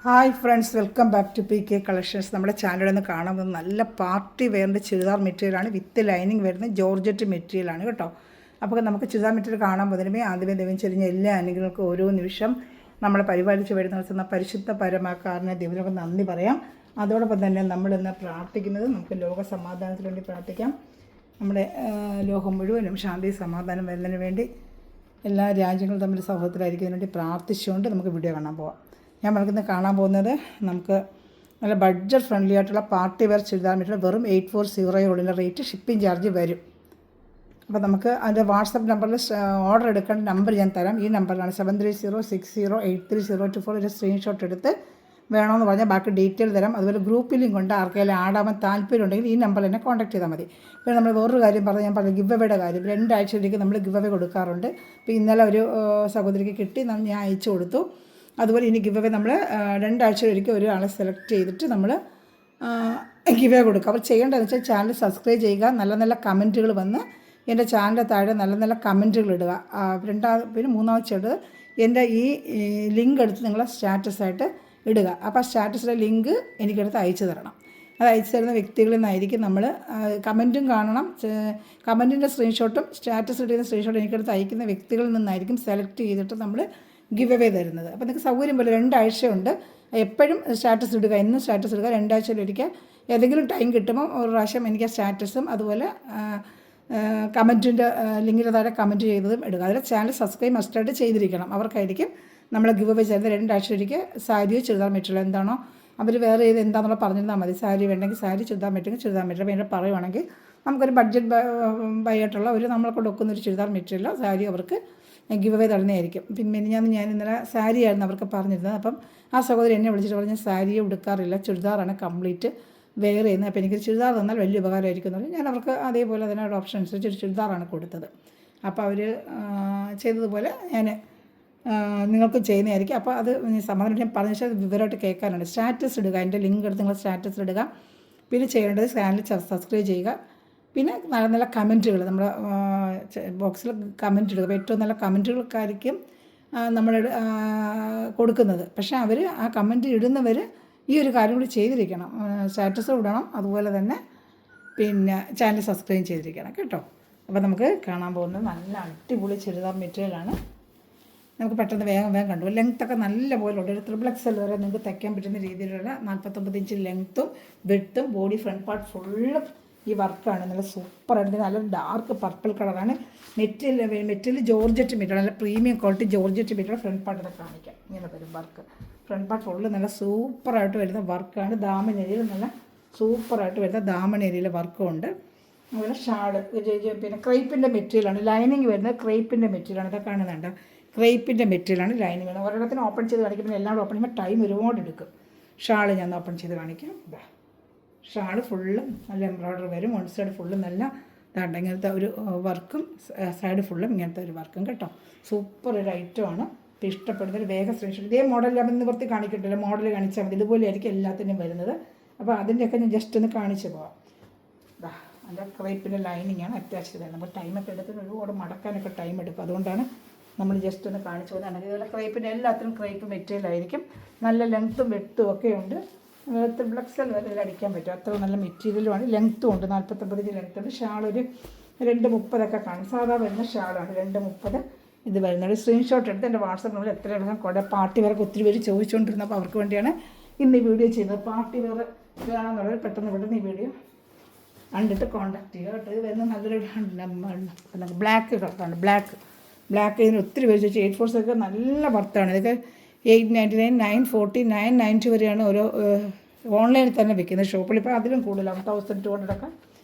Hi friends, welcome back to P K collections. നമ്മുടെ ചാനലിൽ നിന്ന് കാണുന്നത് നല്ല പാർട്ടി വെയറിൻ്റെ ചുരിദാർ മെറ്റീരിയലാണ്. വിത്ത് ലൈനിങ് വരുന്ന ജോർജറ്റ് മെറ്റീരിയലാണ് കേട്ടോ. അപ്പോൾ നമുക്ക് ചുരിദാർ മെറ്റീരിയൽ കാണാൻ പോകുന്നതിനുമേ ആദ്യമേ ദൈവം ചെരിഞ്ഞ എല്ലാ അനുഗ്രഹങ്ങൾക്കും ഓരോ നിമിഷം നമ്മളെ പരിപാലിച്ച് വരുന്ന നിർത്തുന്ന പരിശുദ്ധ പരമാക്കാരനെ ദൈവത്തിനൊക്കെ നന്ദി പറയാം. അതോടൊപ്പം തന്നെ നമ്മളിന്ന് പ്രാർത്ഥിക്കുന്നത് നമുക്ക് ലോക സമാധാനത്തിന് വേണ്ടി പ്രാർത്ഥിക്കാം. നമ്മുടെ ലോകം മുഴുവനും ശാന്തി സമാധാനം വരുന്നതിന് വേണ്ടി എല്ലാ രാജ്യങ്ങളും തമ്മിൽ സൗഹൃദത്തിലായിരിക്കുന്നതിന് വേണ്ടി പ്രാർത്ഥിച്ചുകൊണ്ട് നമുക്ക് വീഡിയോ കാണാൻ പോകാം. ഞാൻ പറഞ്ഞത് കാണാൻ പോകുന്നത് നമുക്ക് നല്ല ബഡ്ജറ്റ് ഫ്രണ്ട്ലി ആയിട്ടുള്ള പാർട്ടി വെയർ ചുരിദാർ മെറ്റീരിയൽ വെറും 840 ഉള്ളിൻ്റെ റേറ്റ്, ഷിപ്പിംഗ് ചാർജ് വരും. അപ്പോൾ നമുക്ക് അതിൻ്റെ വാട്സപ്പ് നമ്പറിൽ ഓർഡർ എടുക്കേണ്ട നമ്പർ ഞാൻ തരാം. ഈ നമ്പറിലാണ് 7306083024. ഒരു സ്ക്രീൻഷോട്ട് എടുത്ത് വേണമെന്ന് പറഞ്ഞാൽ ബാക്കി ഡീറ്റെയിൽ തരാം. അതുപോലെ ഗ്രൂപ്പിൽ ലിങ്ക് ഉണ്ട്. ആർക്കെങ്കിലും ആടാൻ താല്പര്യം ഉണ്ടെങ്കിൽ ഈ നമ്പറിൽ എന്നെ കോൺടാക്ട് ചെയ്താൽ മതി. പിന്നെ നമ്മൾ വേറൊരു കാര്യം പറഞ്ഞാൽ ഞാൻ പറഞ്ഞ ഗിവ് അവേയുടെ കാര്യം 2 ആഴ്ചയിലേക്ക് നമ്മൾ ഗിവ് അവേ കൊടുക്കാറുണ്ട്. അപ്പോൾ ഇന്നലെ ഒരു സഹോദരിക്ക് കിട്ടി, ഞാൻ അയച്ചു കൊടുത്തു. അതുപോലെ ഇനി ഗിവ് അവേ നമ്മൾ 2 ആഴ്ചയിലൊരിക്കൽ ഒരാളെ സെലക്ട് ചെയ്തിട്ട് നമ്മൾ ഗിവ് അവേ കൊടുക്കുക. അവർ ചെയ്യേണ്ടതെന്ന് വെച്ചാൽ ചാനൽ സബ്സ്ക്രൈബ് ചെയ്യുക, നല്ല നല്ല കമൻറ്റുകൾ വന്ന് എൻ്റെ ചാനലിൻ്റെ താഴെ നല്ല നല്ല കമൻറ്റുകൾ ഇടുക. പിന്നെ മൂന്നാമത് എൻ്റെ ഈ ലിങ്ക് എടുത്ത് നിങ്ങളെ സ്റ്റാറ്റസായിട്ട് ഇടുക. അപ്പോൾ ആ സ്റ്റാറ്റസിലെ ലിങ്ക് എനിക്കെടുത്ത് അയച്ചു തരണം. അത് അയച്ചു തരുന്ന വ്യക്തികളിൽ നിന്നായിരിക്കും നമ്മൾ കമൻറ്റും കാണണം, കമൻറ്റിൻ്റെ സ്ക്രീൻഷോട്ടും സ്റ്റാറ്റസ് ഇടുന്ന സ്ക്രീൻഷോട്ടും എനിക്കെടുത്ത് അയക്കുന്ന വ്യക്തികളിൽ നിന്നായിരിക്കും സെലക്ട് ചെയ്തിട്ട് നമ്മൾ ഗിവ് അവേ തരുന്നത്. അപ്പോൾ നിങ്ങൾക്ക് സൗകര്യം പോലെ 2 ആഴ്ചയുണ്ട്. എപ്പോഴും സ്റ്റാറ്റസ് ഇടുക, എന്നും സ്റ്റാറ്റസ് ഇടുക. 2 ആഴ്ചയിലൊരിക്കൽ ഏതെങ്കിലും ടൈം കിട്ടുമ്പോൾ ഒരു പ്രാവശ്യം എനിക്ക് ആ സ്റ്റാറ്റസും അതുപോലെ കമൻറ്റിൻ്റെ ലിങ്കിൻ്റെ താഴെ കമൻറ്റ് ചെയ്തതും ഇടുക. അതിൽ ചാനൽ സബ്സ്ക്രൈബ് മസ്റ്റായിട്ട് ചെയ്തിരിക്കണം. അവർക്കായിരിക്കും നമ്മൾ ഗിവ് അവേ ചെയ്യുന്നത്. 2 ആഴ്ചയിലൊരിക്കൽ സാരിയോ ചുരിദാർ മെറ്റീരിയൽ എന്താണോ അവർ വേറെ ചെയ്ത് എന്താണെന്നുള്ള പറഞ്ഞിരുന്നാൽ മതി. സാരി വേണമെങ്കിൽ സാരി, ചുരിദാർ മെറ്റീരിയൽ ചുരിദാർ മെറ്റീരിയൽ. പിന്നെ പറയുവാണെങ്കിൽ നമുക്കൊരു ബഡ്ജറ്റ് ബൈ ആയിട്ടുള്ള ഒരു നമ്മളെ കൊടുക്കുന്ന ഒരു ചുരിദാർ മെറ്റീരിയലോ സാരി അവർക്ക് ഗിവ് അവേ തരുന്നതായിരിക്കും. പിന്നെ ഞാൻ ഇന്നലെ സാരിയായിരുന്നു അവർക്ക് പറഞ്ഞിരുന്നത്. അപ്പം ആ സഹോദരി എന്നെ വിളിച്ചിട്ട് പറഞ്ഞാൽ സാരിയെ ഉടുക്കാറില്ല, ചുരിദാറാണ് കംപ്ലീറ്റ് വെയർ ചെയ്യുന്നത്. അപ്പോൾ എനിക്ക് ചുരിദാർ തന്നാൽ വലിയ ഉപകാരമായിരിക്കും എന്ന് പറഞ്ഞാൽ ഞാൻ അവർക്ക് അതേപോലെ തന്നെ ഒരു ഓപ്ഷൻ അനുസരിച്ച് ഒരു ചുരിദാറാണ് കൊടുത്തത്. അപ്പോൾ അവർ ചെയ്തതുപോലെ ഞാൻ നിങ്ങൾക്ക് ചെയ്യുന്നതായിരിക്കും. അപ്പോൾ അത് സമാധാനം ഞാൻ പറഞ്ഞ ശേഷം വിവരമായിട്ട് കേൾക്കാനുണ്ട്. സ്റ്റാറ്റസ് ഇടുക, എൻ്റെ ലിങ്ക് എടുത്ത് നിങ്ങൾ സ്റ്റാറ്റസ് ഇടുക. പിന്നെ ചെയ്യേണ്ടത് ചാനൽ സബ്സ്ക്രൈബ് ചെയ്യുക. പിന്നെ നല്ല നല്ല കമൻറ്റുകൾ നമ്മുടെ ബോക്സിൽ കമൻറ്റ് ഇടുക. അപ്പോൾ ഏറ്റവും നല്ല കമൻറ്റുകൾക്കായിരിക്കും നമ്മൾ കൊടുക്കുന്നത്. പക്ഷേ അവർ ആ കമൻറ്റ് ഇടുന്നവർ ഈ ഒരു കാര്യം കൂടി ചെയ്തിരിക്കണം. സ്റ്റാറ്റസ് ഇടണം, അതുപോലെ തന്നെ പിന്നെ ചാനൽ സബ്സ്ക്രൈബ് ചെയ്തിരിക്കണം കേട്ടോ. അപ്പോൾ നമുക്ക് കാണാൻ പോകുന്നത് നല്ല അടിപൊളി ചുരിദാർ മെറ്റീരിയലാണ്. നമുക്ക് പെട്ടെന്ന് വേഗം കണ്ടു. ലെങ്ത്തൊക്കെ നല്ല പോലെ ഉണ്ട്. ഒരു XXL വരെ നിങ്ങൾക്ക് തയ്ക്കാൻ പറ്റുന്ന രീതിയിലുള്ള 49 ഇഞ്ച് ലെങ്ത്തും വിഡ്ത്തും. ബോഡി ഫ്രണ്ട് പാർട്ട് ഫുള്ളും ഈ വർക്കാണ്. നല്ല സൂപ്പറായിട്ട് നല്ല ഡാർക്ക് പർപ്പിൾ കളറാണ്. മെറ്റീരിയൽ ജോർജറ്റ് മെറ്റീരിയൽ, നല്ല premium quality georgette material. Front പാർട്ടിൽ കാണിക്കാം. ഇങ്ങനെ വരും വർക്ക്. ഫ്രണ്ട് പാർട്ട് ഫുള്ള് നല്ല സൂപ്പറായിട്ട് വരുന്ന വർക്കാണ്. ദാമനേരിയിൽ നല്ല സൂപ്പറായിട്ട് വരുന്ന ദാമനേരിയിലെ വർക്കും ഉണ്ട്. അതുപോലെ ഷാള് പിന്നെ ക്രേപ്പിൻ്റെ മെറ്റീരിയലാണ്. ലൈനിങ് വരുന്നത് ക്രേപ്പിൻ്റെ മെറ്റീരിയലാണ്. ഇതൊക്കെ കാണുന്നുണ്ട്, ക്രേപ്പിൻ്റെ മെറ്റീരിയലാണ്. ലൈനിങ് വേണം. ഒരിടത്തിന് ഓപ്പൺ ചെയ്ത് കാണിക്കും. പിന്നെ എല്ലാവരും ഓപ്പൺ ചെയ്യുമ്പോൾ ടൈം ഒരുപാട് എടുക്കും. ഷാള് ഞാൻ ഓപ്പൺ ചെയ്ത് കാണിക്കാം. ഷാള് ഫുള്ളും നല്ല എംബ്രോയ്ഡറി വരും. വൺ സൈഡ് ഫുള്ളും നല്ല ഇങ്ങനത്തെ ഒരു വർക്കും, സൈഡ് ഫുള്ളും ഇങ്ങനത്തെ ഒരു വർക്കും കേട്ടോ. സൂപ്പർ ഒരു ഐറ്റമാണ്. ഇപ്പോൾ ഇഷ്ടപ്പെടുന്നൊരു വേഗം സ്ക്രീൻഷോട്ട്. ഇതേ മോഡൽ ഞാൻ നിവർത്തി കാണിക്കട്ടില്ല, മോഡൽ കാണിച്ചാൽ മതി. ഇതുപോലെ ആയിരിക്കും എല്ലാത്തിനും വരുന്നത്. അപ്പോൾ അതിൻ്റെയൊക്കെ ഞാൻ ജസ്റ്റ് ഒന്ന് കാണിച്ച് പോവാം. അതിൻ്റെ ക്രേപ്പിൻ്റെ ലൈനിങ്ങാണ് അറ്റാച്ച് ചെയ്തത്. നമ്മൾ ടൈമൊക്കെ എടുത്തിന് ഒരുപാട് മടക്കാനൊക്കെ ടൈം എടുക്കും. അതുകൊണ്ടാണ് നമ്മൾ ജസ്റ്റ് ഒന്ന് കാണിച്ചു പോകുന്നതാണ്. ഇതുപോലെ ക്രേപ്പിൻ്റെ എല്ലാത്തിനും ക്രേപ്പ് മെറ്റീരിയലായിരിക്കും. നല്ല ലെങ്ത്തും വെട്ടും ഒക്കെ ഉണ്ട്. XXL വരെ അടിക്കാൻ പറ്റും. അത്ര നല്ല മെറ്റീരിയലുമാണ്. ലെങ്ത്തും ഉണ്ട്. 49 ഇഞ്ച് ലെങ്ത്തുണ്ട്. ഷാളൊരു 230 കാണും. സാധാ വരുന്ന ഷാളാണ് 230 ഇത് വരുന്നത്. സ്ക്രീൻഷോട്ട് എടുത്ത് എൻ്റെ വാട്സപ്പ് നമ്പറിൽ എത്ര എടുക്കാൻ പാർട്ടി വെയർ ഒത്തിരി പേര് ചോദിച്ചുകൊണ്ടിരുന്നത്. അപ്പോൾ അവർക്ക് വേണ്ടിയാണ് ഇന്ന് ഈ വീഡിയോ ചെയ്യുന്നത്. പാർട്ടി വെയർ വേണമെന്നുള്ളത് പെട്ടെന്ന് ഈ വീഡിയോ കണ്ടിട്ട് കോൺടാക്ട് ചെയ്യുക കേട്ടോ. ഇത് വരുന്നത് നല്ലൊരു ബ്ലാക്ക് കളറാണ്. ബ്ലാക്ക് ഇതിന് ഒത്തിരി പേര് ചോദിച്ചു. 840 നല്ല വർത്താണ്. ഇതൊക്കെ 899, 940, 990 വരെയാണ് ഓരോ ഓൺലൈനിൽ തന്നെ വിൽക്കുന്നത്. ഷോപ്പിൽ ഇപ്പോൾ അതിലും കൂടുതലാണ്. 1200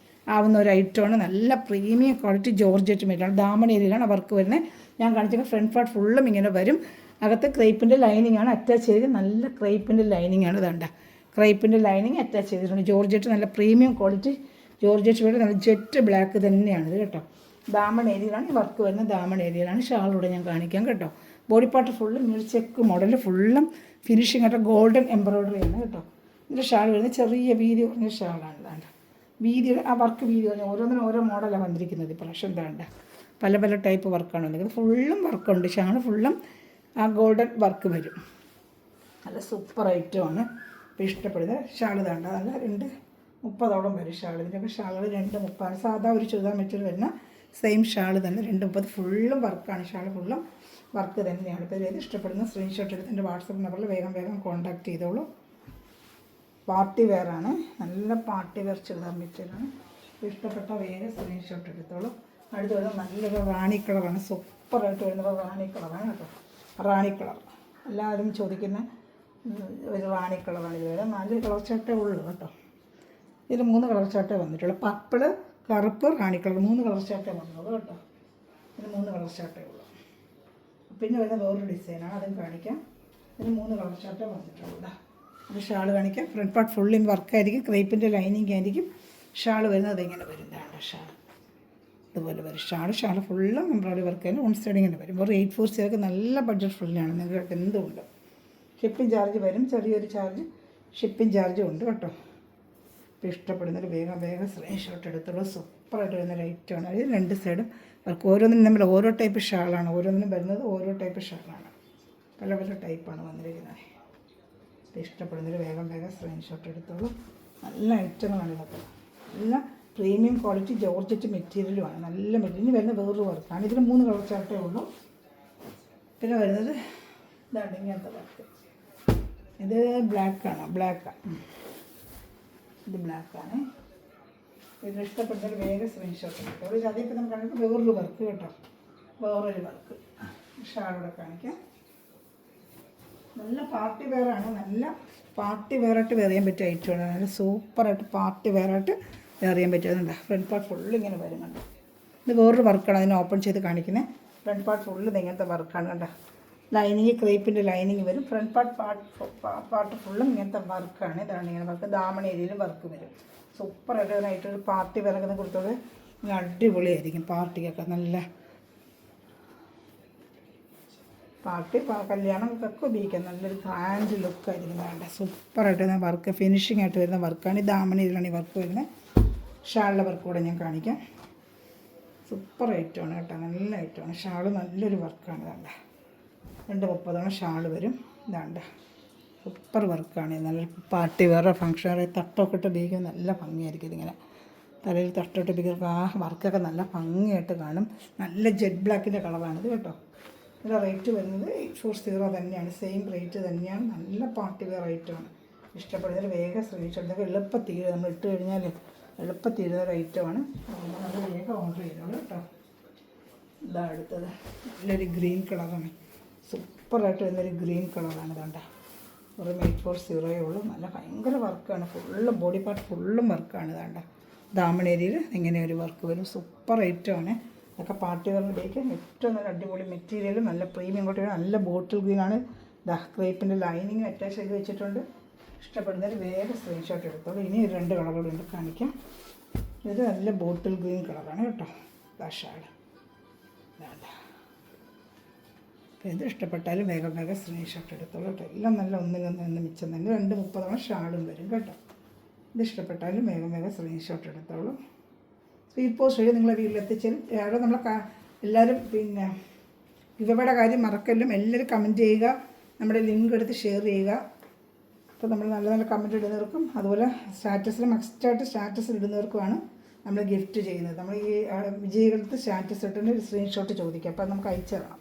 ആവുന്ന ഒരു ഐറ്റമാണ്. നല്ല പ്രീമിയം ക്വാളിറ്റി ജോർജറ്റ് മെറ്റീരിയലാണ്. ദാമണേരിയിലാണ് വർക്ക് വരുന്നത്. ഞാൻ കാണിച്ചത് ഫ്രണ്ട് പാർട്ട് ഫുള്ളും ഇങ്ങനെ വരും. അകത്ത് ക്രേപ്പിൻ്റെ ലൈനിങ്ങാണ് അറ്റാച്ച് ചെയ്ത്. നല്ല ക്രേപ്പിൻ്റെ ലൈനിങ്ങാണ്. ഇതുണ്ട്, ക്രേപ്പിൻ്റെ ലൈനിങ് അറ്റാച്ച് ചെയ്തിട്ടുണ്ട്. ജോർജറ്റ് നല്ല പ്രീമിയം ക്വാളിറ്റി ജോർജറ്റ് വേണ്ടി നല്ല ജെറ്റ് ബ്ലാക്ക് തന്നെയാണിത് കേട്ടോ. ദാമണേരിയിലാണ് ഈ വർക്ക് വരുന്നത്. ദാമണേരിയിലാണ് ഷാളൂടെ ഞാൻ കാണിക്കാം കേട്ടോ. ബോഡി പാർട്ട് ഫുള്ളും ചെക്ക് മോഡൽ ഫുള്ളും ഫിനിഷിങ് ആയിട്ട് ഗോൾഡൻ എംബ്രോയ്ഡറിയാണ് കേട്ടോ. ഇതിൻ്റെ ഷാൾ വരുന്നത് ചെറിയ വീതി കുറഞ്ഞ ഷാളാണ്. ഇതാണ്ട് വീതി, ആ വർക്ക് വീതി കുറഞ്ഞ ഓരോന്നിനും ഓരോ മോഡലാണ് വന്നിരിക്കുന്നത്. ഇപ്രാവശ്യം എന്താണ്ട് പല ടൈപ്പ് വർക്കാണ് വന്നിരിക്കുന്നത്. ഫുള്ളും വർക്കുണ്ട്. ഷാൾ ഫുള്ളും ആ ഗോൾഡൻ വർക്ക് വരും. നല്ല സൂപ്പർ ഐറ്റമാണ്. ഇപ്പോൾ ഇഷ്ടപ്പെടുന്നത് ഷാൾ താണ്ട നല്ല 2:30 വരും ഷാൾ. ഇതിൻ്റെയൊക്കെ ഷാളുകൾ 2:30. സാധാ ഒരു ചുരിദാർ മെറ്റീരിയൽ വരുന്ന സെയിം ഷാൾ തന്നെ 2:30. ഫുള്ളും വർക്കാണ്, ഷാൾ ഫുള്ളും വർക്ക് തന്നെയാണ്. ഇപ്പോൾ ഇത് ഇഷ്ടപ്പെടുന്ന സ്ക്രീൻഷോട്ട് എടുത്ത് എൻ്റെ വാട്സപ്പ് നമ്പറിൽ വേഗം കോൺടാക്ട് ചെയ്തോളൂ. പാർട്ടി വെയറാണ്, നല്ല പാർട്ടി വെയർ ചുരിദാർ മെറ്റീരിയലാണ്. ഇഷ്ടപ്പെട്ട വേഗം സ്ക്രീൻഷോട്ട് എടുത്തോളൂ. അടുത്ത് വരുന്നത് നല്ലൊരു റാണി കളറാണ്, സൂപ്പറായിട്ട് വരുന്നത് റാണി കളറാണ് കേട്ടോ. റാണി കളർ എല്ലാവരും ചോദിക്കുന്ന ഒരു റാണി കളറാണ്. ഇത് വരെ 4 കളർ ചാട്ടേ ഉള്ളൂ കേട്ടോ. ഇതിൽ 3 കളർ ചാട്ടേ വന്നിട്ടുള്ളൂ. പർപ്പിൾ, കറുപ്പ്, റാണി കളർ 3 കളർ ചാട്ടേ വന്നുള്ളൂ കേട്ടോ. ഇതിന് 3 കളർ ചാട്ടേ ഉള്ളൂ. പിന്നെ വരുന്ന വേറൊരു ഡിസൈനാണ്, അതും കാണിക്കാം. ഇതിന് 3 കളർ ചാട്ടേ വന്നിട്ടുള്ളൂ. അത് ഷാൾ കാണിക്കാം. ഫ്രണ്ട് പാർട്ട് ഫുള്ളിൻ വർക്കായിരിക്കും, ക്രേപ്പിൻ്റെ ലൈനിങ് ആയിരിക്കും. ഷാൾ വരുന്നത് ഇങ്ങനെ വരുന്നതാണ്. ഷാൾ ഇതുപോലെ വരും. ഷാൾ ഫുള്ളും എംബ്രോയിഡറി വർക്ക് തന്നെ ഓൺ സൈഡ് ഇങ്ങനെ വരും. ഒരു 840 നല്ല ബഡ്ജറ്റ് ഫുള്ളാണ്. നിങ്ങൾക്ക് എന്തുകൊണ്ട് ഷിപ്പിംഗ് ചാർജ് വരും, ചെറിയൊരു ചാർജ് ഷിപ്പിംഗ് ചാർജും ഉണ്ട് കേട്ടോ. ഇപ്പോൾ ഇഷ്ടപ്പെടുന്നൊരു വേഗം സ്ക്രീൻഷോട്ട് എടുത്തുള്ള സൂപ്പറായിട്ട് വരുന്ന ഐറ്റമാണ്. അത് 2 സൈഡും വർക്ക്. ഓരോന്നിനും നമ്മൾ ഓരോ ടൈപ്പ് ഷാളാണ്, ഓരോന്നിനും വരുന്നത് ഓരോ ടൈപ്പ് ഷാളാണ്. പല ടൈപ്പാണ് വന്നിരിക്കുന്നത്. ഇപ്പോൾ ഇഷ്ടപ്പെടുന്നൊരു വേഗം സ്ക്രീൻഷോട്ട് എടുത്തോളൂ. നല്ല ഐറ്റങ്ങളാണ് ഇതൊക്കെ. നല്ല പ്രീമിയം ക്വാളിറ്റി ജോർജറ്റ് മെറ്റീരിയലുമാണ്. നല്ല മെറ്റീരിയൽ. ഇനി വരുന്ന വേറൊരു വർക്കാണ്. ഇതിന് 3 കളർ ചാർട്ടേ ഉള്ളൂ. പിന്നെ വരുന്നത് ഇതാണ് ഇങ്ങനത്തെ വർക്ക്. ഇത് ബ്ലാക്കാണ്. ഇത് ബ്ലാക്കാണ്. ഇത് ഇഷ്ടപ്പെട്ടൊരു വേഗം സ്ക്രീൻഷോട്ട് എടുത്തോളൂ. അതിപ്പോൾ നമുക്ക് കണ്ടിട്ട് വേറൊരു വർക്ക് കേട്ടോ. വേറൊരു വർക്ക് ഷാളോടെ കാണിക്കാം. നല്ല പാർട്ടി വെയറാണ്. നല്ല പാർട്ടി വെയറായിട്ട് വെയർ ചെയ്യാൻ പറ്റിയ ഐറ്റമാണ്. നല്ല സൂപ്പറായിട്ട് പാർട്ടി വെയറായിട്ട് വെയർ ചെയ്യാൻ പറ്റുന്നുണ്ട്. ഫ്രണ്ട് പാർട്ട് ഫുള്ള് ഇങ്ങനെ വരുന്നുണ്ട്. ഇത് വേറൊരു വർക്കാണ്, അതിനെ ഓപ്പൺ ചെയ്ത് കാണിക്കുന്നത്. ഫ്രണ്ട് പാർട്ട് ഫുള്ള് ഇങ്ങനത്തെ വർക്കാണ് കണ്ട. ലൈനിങ് ക്രേപ്പിൻ്റെ ലൈനിങ് വരും. ഫ്രണ്ട് പാർട്ട് ഫുള്ളും ഇങ്ങനത്തെ വർക്കാണ്. ഇതാണ് ഇങ്ങനെ വർക്ക്. ദാമണ ഏരിയയിലും വർക്ക് വരും. സൂപ്പറായിട്ട് അതിനായിട്ടൊരു പാർട്ടി വെയറൊക്കെ കൊടുത്തോടെ അടിപൊളിയായിരിക്കും. പാർട്ടിക്കൊക്കെ നല്ല കല്യാണങ്ങൾക്കൊക്കെ ഉപയോഗിക്കാം. നല്ലൊരു ഗ്രാൻഡ് ലുക്കായിരിക്കും. വേണ്ട സൂപ്പറായിട്ട് വരുന്ന വർക്ക്, ഫിനിഷിംഗ് ആയിട്ട് വരുന്ന വർക്കാണ്. ഈ ദാമണയിലാണ് ഈ വർക്ക് വരുന്നത്. ഷാളിൻ്റെ വർക്ക് കൂടെ ഞാൻ കാണിക്കാം. സൂപ്പർ ഐറ്റമാണ് കേട്ടോ, നല്ല ഐറ്റമാണ്. ഷാൾ നല്ലൊരു വർക്കാണ്. വേണ്ട 2:30 ഷാൾ വരും. ഇതാണ്ട സൂപ്പർ വർക്കാണ്. നല്ല പാർട്ടി വേറെ ഫംഗ്ഷൻ തട്ടൊക്കെ ഇട്ട് ഉപയോഗിക്കാൻ നല്ല ഭംഗിയായിരിക്കും. ഇതിങ്ങനെ തലയിൽ തട്ടോട്ട് ഉപയോഗിക്കുക. ആ വർക്കൊക്കെ നല്ല ഭംഗിയായിട്ട് കാണും. നല്ല ജെറ്റ് ബ്ലാക്കിൻ്റെ കളറാണിത് കേട്ടോ. ഇതിൻ്റെ റേറ്റ് വരുന്നത് 840 തന്നെയാണ്. സെയിം റേറ്റ് തന്നെയാണ്. നല്ല പാർട്ടി വെയർ ഐറ്റമാണ്. ഇഷ്ടപ്പെടുന്നതിൽ വേഗം സ്ക്രീൻഷോട്ട്. എളുപ്പത്തീരുക, നമ്മൾ ഇട്ട് കഴിഞ്ഞാൽ എളുപ്പത്തീരുന്ന ഒരു ഐറ്റമാണ്. അത് വേഗം ഓർഡർ ചെയ്തോളൂ കേട്ടോ. ഇതാ അടുത്തത് നല്ലൊരു ഗ്രീൻ കളറാണ്. സൂപ്പറായിട്ട് വരുന്നൊരു ഗ്രീൻ കളറാണ്. ഇതാണ്ട ഒരു 840 ഉള്ളൂ. നല്ല ഭയങ്കര വർക്കാണ്. ഫുള്ളും ബോഡി പാർട്ട് ഫുള്ളും വർക്കാണ്. ഇതാണ്ട ദാമണേരിയിൽ ഇങ്ങനെ ഒരു വർക്ക് വരും. സൂപ്പർ ഐറ്റമാണ്. അതൊക്കെ പാർട്ടി വെയർ ഉപയോഗിക്കാൻ ഏറ്റവും നല്ല അടിപൊളി മെറ്റീരിയൽ. നല്ല പ്രീമിയം കോട്ടി, നല്ല ബോട്ടിൽ ഗ്രീനാണ്. ക്രേപ്പിൻ്റെ ലൈനിങ് അറ്റാച്ച് ചെയ്ത് വെച്ചിട്ടുണ്ട്. ഇഷ്ടപ്പെടുന്നതിൽ വേഗം സ്ക്രീൻഷോട്ട് എടുത്തോളൂ. ഇനി 2 കളറുകൾ ഉണ്ട് കാണിക്കാം. ഇത് നല്ല ബോട്ടിൽ ഗ്രീൻ കളറാണ് കേട്ടോ. ഷാൾ വേണ്ട. അപ്പോൾ ഇത് ഇഷ്ടപ്പെട്ടാലും വേഗം സ്ക്രീൻഷോട്ട് എടുത്തോളൂ കേട്ടോ. എല്ലാം നല്ല ഒന്നിനൊന്ന് മിച്ചം തന്നെ. 2:30 ഷാളും വരും കേട്ടോ. ഇത് ഇഷ്ടപ്പെട്ടാലും വേഗം സ്ക്രീൻഷോട്ട് എടുത്തോളൂ. സ്പീഡ് പോസ്റ്റ് വഴി നിങ്ങളെ വീട്ടിലെത്തിച്ചാലും നമ്മളെ എല്ലാവരും പിന്നെ ഇവയുടെ കാര്യം മറക്കല്ലും. എല്ലാവരും കമൻറ്റ് ചെയ്യുക, നമ്മുടെ ലിങ്ക് എടുത്ത് ഷെയർ ചെയ്യുക. അപ്പോൾ നമ്മൾ നല്ല കമൻറ്റ് ഇടുന്നവർക്കും അതുപോലെ മസ്റ്റായിട്ട് സ്റ്റാറ്റസിൽ ഇടുന്നവർക്കുമാണ് നമ്മൾ ഗിഫ്റ്റ് ചെയ്യുന്നത്. നമ്മൾ ഈ വിജയികൾക്ക് സ്റ്റാറ്റസ് ഇട്ടിട്ട് ഒരു സ്ക്രീൻഷോട്ട് ചോദിക്കുക. അപ്പോൾ നമുക്ക് അയച്ചു തരണം.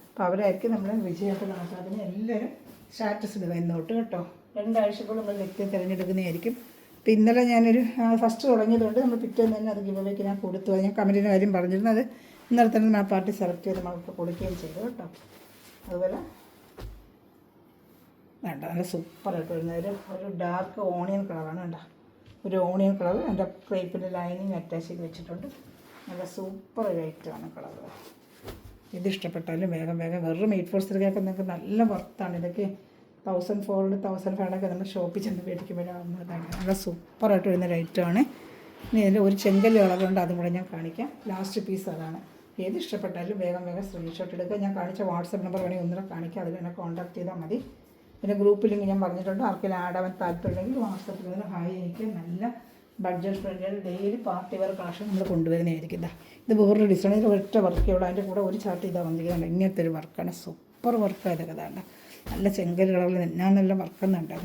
അപ്പോൾ അവരായിരിക്കും നമ്മൾ വിജയമായിട്ട് കണക്കാക്കുന്നത്. എല്ലാവരും സ്റ്റാറ്റസ് ഇടുക ഇന്നോട്ട് കേട്ടോ. 2 ആഴ്ചക്കുള്ള നമ്മൾ വ്യക്തിയെ തിരഞ്ഞെടുക്കുന്നതായിരിക്കും. അപ്പോൾ ഇന്നലെ ഞാനൊരു ഫസ്റ്റ് തുടങ്ങിയതുകൊണ്ട് നമ്മൾ പിറ്റേന്ന് തന്നെ അത് ഗിവവേക്ക് ഞാൻ കൊടുത്തു. ഞാൻ കമൻറ്റിൻ്റെ കാര്യം പറഞ്ഞിരുന്നു. അത് ഇന്നലെ തന്നെ നമ്മൾ പാർട്ടി സെലക്ട് ചെയ്ത് നമുക്ക് കൊടുക്കുകയും ചെയ്തു കേട്ടോ. അതുപോലെ വേണ്ട നല്ല സൂപ്പറായിട്ട് വരുന്ന ഒരു ഡാർക്ക് ഓണിയൻ കളറാണ്. വേണ്ട ഒരു ഓണിയൻ കളർ എൻ്റെ ക്രേപ്പിൻ്റെ ലൈനിങ് അറ്റാച്ച് ചെയ്ത് വെച്ചിട്ടുണ്ട്. നല്ല സൂപ്പർ ഒരു ഐറ്റമാണ് കളർ. ഇത് ഇഷ്ടപ്പെട്ടാലും വേഗം വെറും 840 നിങ്ങൾക്ക് നല്ല വർത്താണ്. ഇതൊക്കെ 1400 1500 നമ്മൾ ഷോപ്പിൽ ചെന്ന് മേടിക്കുമ്പോഴാണ്. നല്ല സൂപ്പറായിട്ട് വരുന്ന ഐറ്റമാണ്. ഇനി ഇതിൻ്റെ ഒരു ചെങ്കല്ല് കളറുണ്ട്, അതും കൂടെ ഞാൻ കാണിക്കാം. ലാസ്റ്റ് പീസ് അതാണ്. ഏത് ഇഷ്ടപ്പെട്ടാലും വേഗം സ്ക്രീൻഷോട്ട് എടുക്കുക. ഞാൻ കാണിച്ച വാട്സപ്പ് നമ്പർ വേണമെങ്കിൽ ഒന്നുകൂടെ കാണിക്കാം. അതിൽ എന്നെ കോൺടാക്ട് ചെയ്താൽ മതി. പിന്നെ ഗ്രൂപ്പ് ലിങ്ക് ഞാൻ പറഞ്ഞിട്ടുണ്ട്. ആർക്കെങ്കിലും ആഡ് ആവാൻ താല്പര്യമുണ്ടെങ്കിൽ വാട്സപ്പിൽ നിന്ന് ഹായ്. എനിക്ക് നല്ല budget friendly daily party wear collection നമ്മൾ കൊണ്ടുവരുന്നതായിരിക്കും. ഇത് വേറൊരു ഡിസൈൻ. ഇത് ഒറ്റ വർക്കേ ഉള്ളൂ. അതിൻ്റെ കൂടെ ഒരു ചാർട്ട് ഇതാ വന്നിരിക്കുന്നുണ്ട്. ഇങ്ങനത്തെ ഒരു വർക്കാണ്. സൂപ്പർ വർക്കാണ് ഇതൊക്കെ. അതാണ് നല്ല ചെങ്കൽ കളറിൽ ഞാനെല്ലാം വർക്കുന്നുണ്ട്.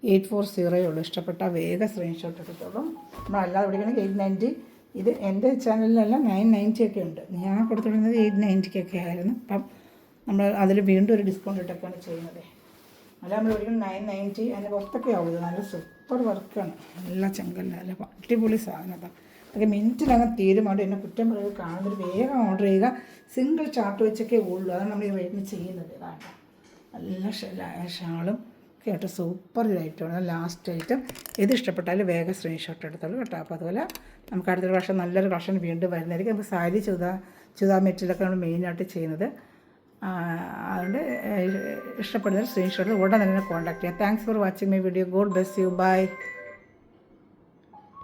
840 ഉള്ളൂ. ഇഷ്ടപ്പെട്ട വേഗം സ്ക്രീൻഷോട്ട് എടുത്തോളൂ. നമ്മളല്ലാതെ വിളിക്കണമെങ്കിൽ 890. ഇത് എൻ്റെ ചാനലിലെല്ലാം 990 ഒക്കെ ഉണ്ട്. ഞാൻ കൊടുത്തിരുന്നത് 890 ആയിരുന്നു. അപ്പം നമ്മൾ അതിൽ വീണ്ടും ഒരു ഡിസ്കൗണ്ട് ഇട്ടൊക്കെയാണ് ചെയ്യുന്നത്. അല്ല നമ്മൾ വിളിക്കുന്നത് 990. അതിൻ്റെ പുറത്തൊക്കെ ആവുന്നത് നല്ല സൂപ്പർ വർക്കാണ്. നല്ല ചെങ്കൽ നല്ല അടിപൊളി സാധനം. അതൊക്കെ മിനിറ്റിനകം തീരുമാനം. എന്നെ കുറ്റം പറയുക കാണുന്നൊരു വേഗം ഓർഡർ ചെയ്യുക. സിംഗിൾ ചാർട്ട് വെച്ചൊക്കെ ഉള്ളൂ. അതാണ് നമ്മൾ ഈ റേറ്റിന് ചെയ്യുന്നത്. ഇതാണ് നല്ല ഷാളും ഒക്കെ ആയിട്ട് സൂപ്പർ ഐറ്റമാണ്. Last item. ഇത് ഇഷ്ടപ്പെട്ടാൽ വേഗം സ്ക്രീൻഷോട്ട് എടുത്തോളൂ കേട്ടോ. അപ്പോൾ അതുപോലെ നമുക്ക് അടുത്തൊരു വർഷം നല്ലൊരു കളക്ഷൻ വീണ്ടും വരുന്നതായിരിക്കും. നമുക്ക് സാരി ചുതാ മെറ്റീരിയലൊക്കെ നമ്മൾ മെയിനായിട്ട് ചെയ്യുന്നത്. അതുകൊണ്ട് ഇഷ്ടപ്പെടുന്നൊരു സ്ക്രീൻഷോട്ട് ഉടനെ തന്നെ കോൺടാക്ട് ചെയ്യാം. Thanks for watching my video. God bless you. By.